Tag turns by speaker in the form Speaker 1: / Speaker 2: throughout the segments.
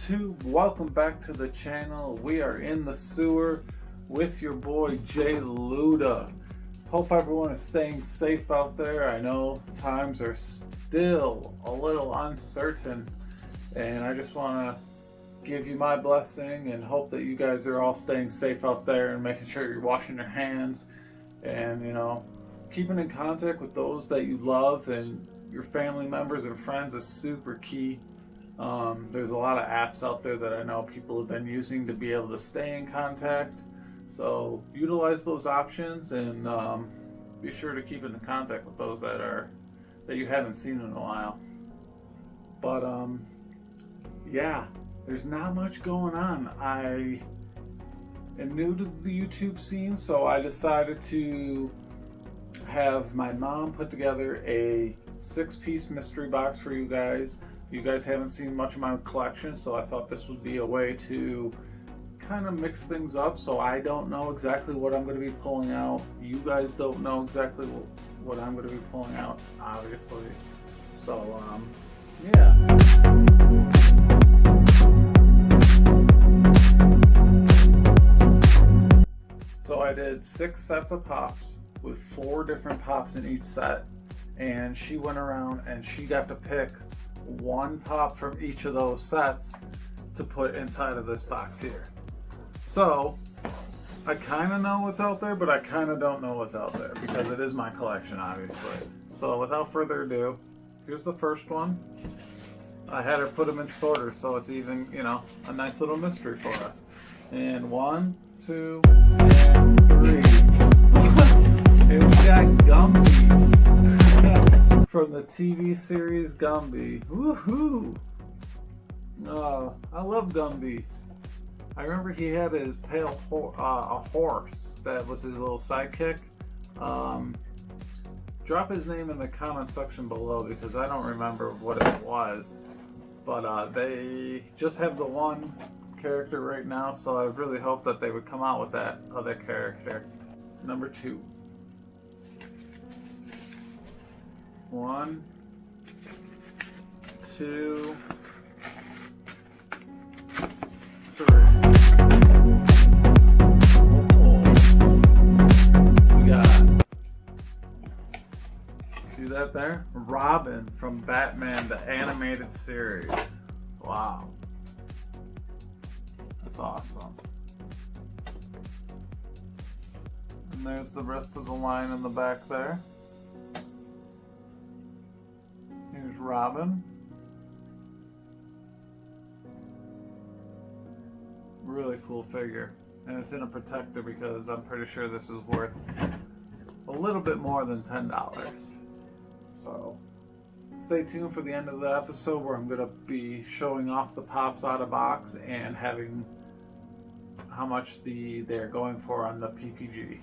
Speaker 1: YouTube, welcome back to the channel. We are in the sewer with your boy Jay Luda. Hope everyone is staying safe out there. I know times are still a little uncertain, and I just want to give you my blessing and hope that you guys are all staying safe out there and making sure you're washing your hands and, you know, keeping in contact with those that you love and your family members and friends is super key. There's a lot of apps out there that I know people have been using to be able to stay in contact. So utilize those options and be sure to keep in contact with those that you haven't seen in a while. But yeah, there's not much going on. I am new to the YouTube scene, so I decided to have my mom put together a 6-piece mystery box for you guys. You guys haven't seen much of my collection, so I thought this would be a way to kind of mix things up. So I don't know exactly what I'm going to be pulling out. You guys don't know exactly what I'm going to be pulling out, obviously. So, yeah. So I did 6 sets of pops with 4 different pops in each set. And she went around and she got to pick one pop from each of those sets to put inside of this box here. So I kind of know what's out there, but I kind of don't know what's out there because it is my collection, obviously. So without further ado, here's the first one. I had her put them in sorter, so it's even, you know, a nice little mystery for us. And 1, 2, and 3. Here we got Gumby. From the TV series Gumby. Woohoo! Oh, I love Gumby. I remember he had his pale a horse that was his little sidekick. Drop his name in the comment section below because I don't remember what it was. But they just have the one character right now, so I really hope that they would come out with that other character. Number 2. 1, 2, 3. We got, see that there? Robin from Batman, the animated series. Wow. That's awesome. And there's the rest of the line in the back there. Here's Robin. Really cool figure. And it's in a protector because I'm pretty sure this is worth a little bit more than $10. So stay tuned for the end of the episode where I'm going to be showing off the pops out of box and having how much they're going for on the PPG.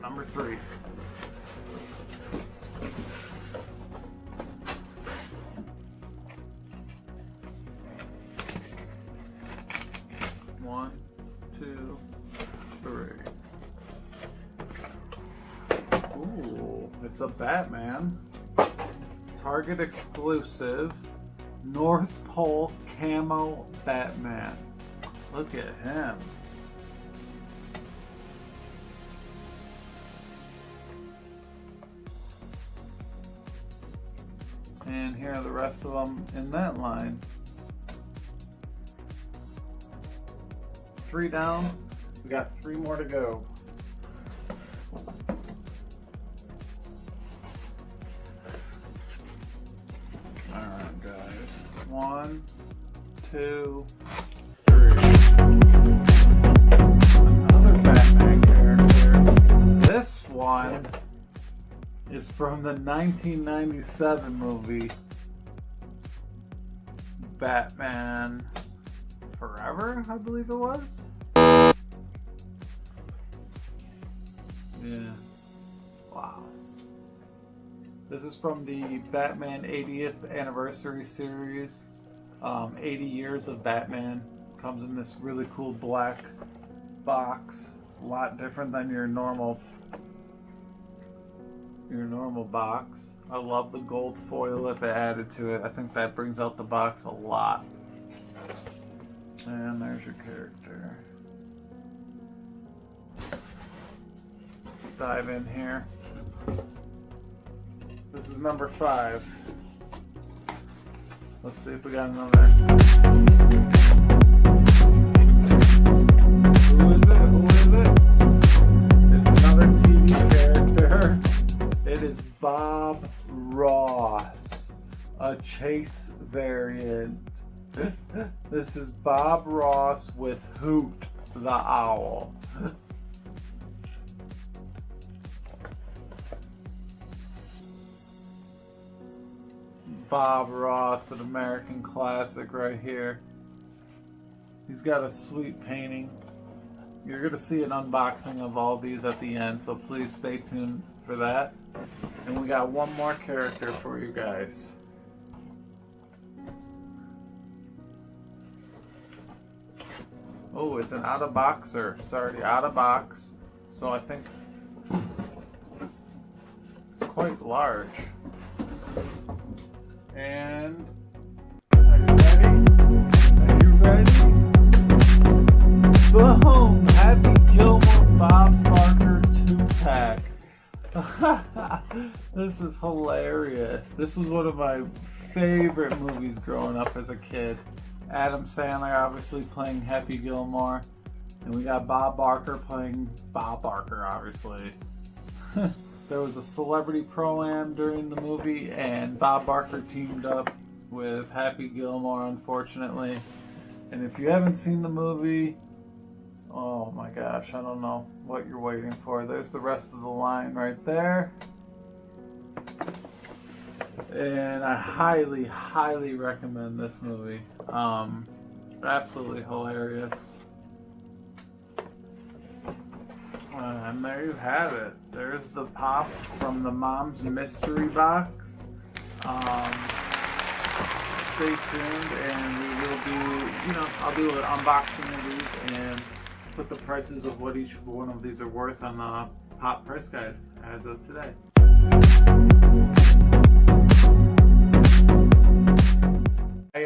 Speaker 1: Number 3. One, 2, 3. Ooh, it's a Batman. Target exclusive North Pole camo Batman. Look at him. And here are the rest of them in that line. 3 down, we got 3 more to go. Alright guys, 1, 2, 3. Another Batman character. This one is from the 1997 movie Batman Forever, I believe it was. Yeah. Wow. This is from the Batman 80th anniversary series. 80 years of Batman. Comes in this really cool black box. A lot different than your normal box. I love the gold foil that they added to it. I think that brings out the box a lot. And there's your character. Dive in here. This is number 5. Let's see if we got another. Who is it? Who is it? It's another TV character. It is Bob Ross, a Chase variant. This is Bob Ross with Hoot the Owl. Bob Ross, an American classic right here. He's got a sweet painting. You're going to see an unboxing of all these at the end, so please stay tuned for that. And we got one more character for you guys. Oh, it's an out of boxer. It's already out of box, so I think it's quite large. And are you ready? Are you ready? Boom! Happy Gilmore Bob Barker 2-pack. This is hilarious. This was one of my favorite movies growing up as a kid. Adam Sandler obviously playing Happy Gilmore. And we got Bob Barker playing Bob Barker, obviously. There was a celebrity pro-am during the movie, and Bob Barker teamed up with Happy Gilmore, unfortunately. And if you haven't seen the movie, oh my gosh, I don't know what you're waiting for. There's the rest of the line right there. And I highly, highly recommend this movie. Absolutely hilarious. And there you have it. There's the pop from the mom's mystery box. Stay tuned, and we will do, I'll do an unboxing of these and put the prices of what each one of these are worth on the pop price guide as of today.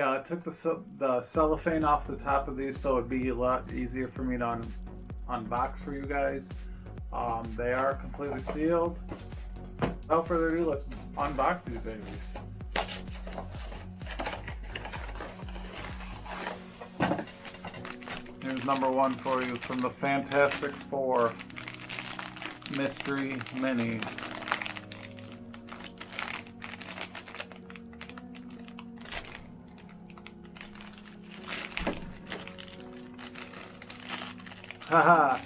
Speaker 1: I took the cellophane off the top of these so it'd be a lot easier for me to unbox for you guys. They are completely sealed. Without further ado, let's unbox these babies. Here's number 1 for you from the Fantastic Four Mystery Minis. Haha!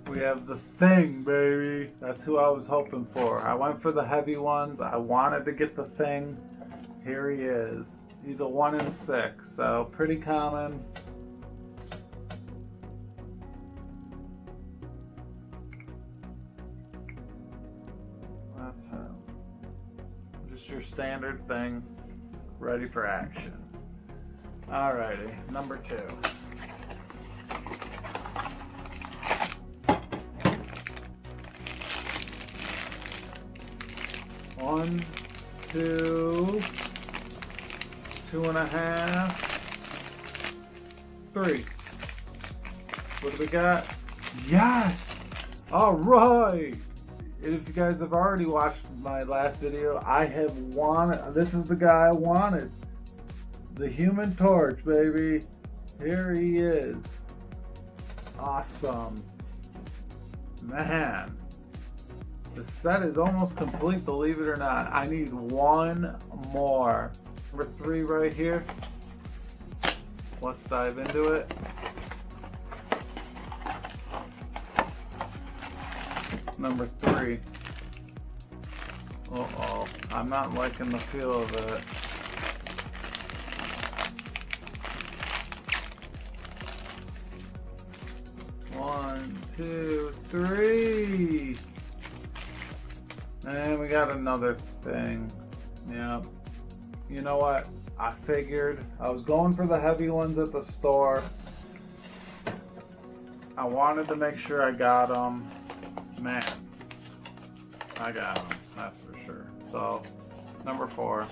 Speaker 1: We have the Thing, baby. That's who I was hoping for. I went for the heavy ones. I wanted to get the Thing. Here he is. He's a 1 in 6, so pretty common. That's him. Just your standard Thing, ready for action. Alrighty, number 2. One, 2, 2.5, 3. What do we got? Yes! Alright! If you guys have already watched my last video, I have wanted, this is the guy I wanted. The Human Torch, baby. Here he is. Awesome. Man. The set is almost complete, believe it or not. I need one more. Number 3 right here. Let's dive into it. Number 3. Uh-oh. I'm not liking the feel of it. One, 2, 3. And we got another Thing. Yeah. You know what? I figured. I was going for the heavy ones at the store. I wanted to make sure I got them. Man. I got them. That's for sure. So, number 4.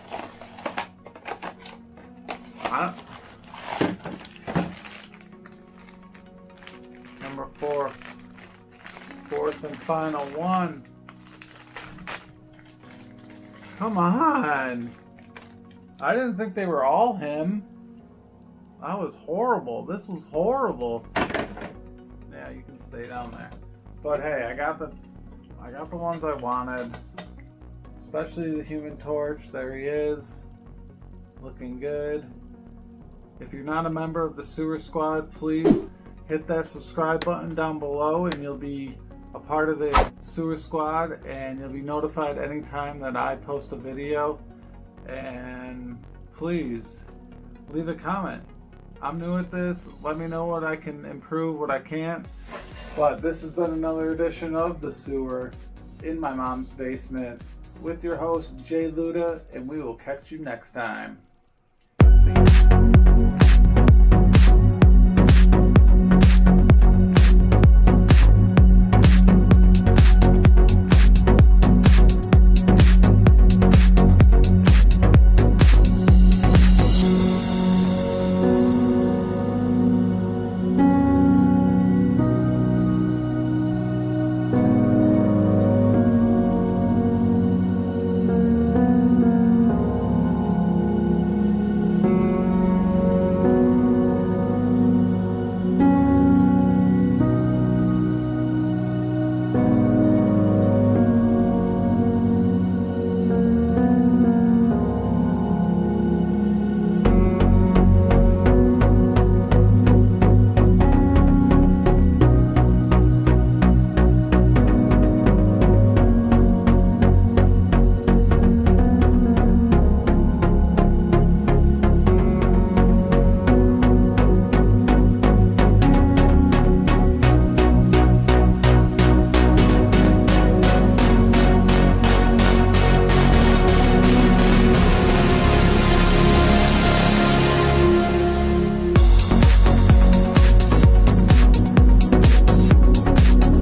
Speaker 1: Fourth and final one. Come on. I didn't think they were all him. That was horrible. This was horrible. Yeah, you can stay down there. But hey, I got the ones I wanted. Especially the Human Torch. There he is. Looking good. If you're not a member of the Sewer Squad, please hit that subscribe button down below and you'll be a part of the Sewer Squad and you'll be notified anytime that I post a video. And please leave a comment. I'm new at this. Let me know what I can improve, what I can't. But this has been another edition of The Sewer in my mom's basement with your host Jay Luda, and we will catch you next time.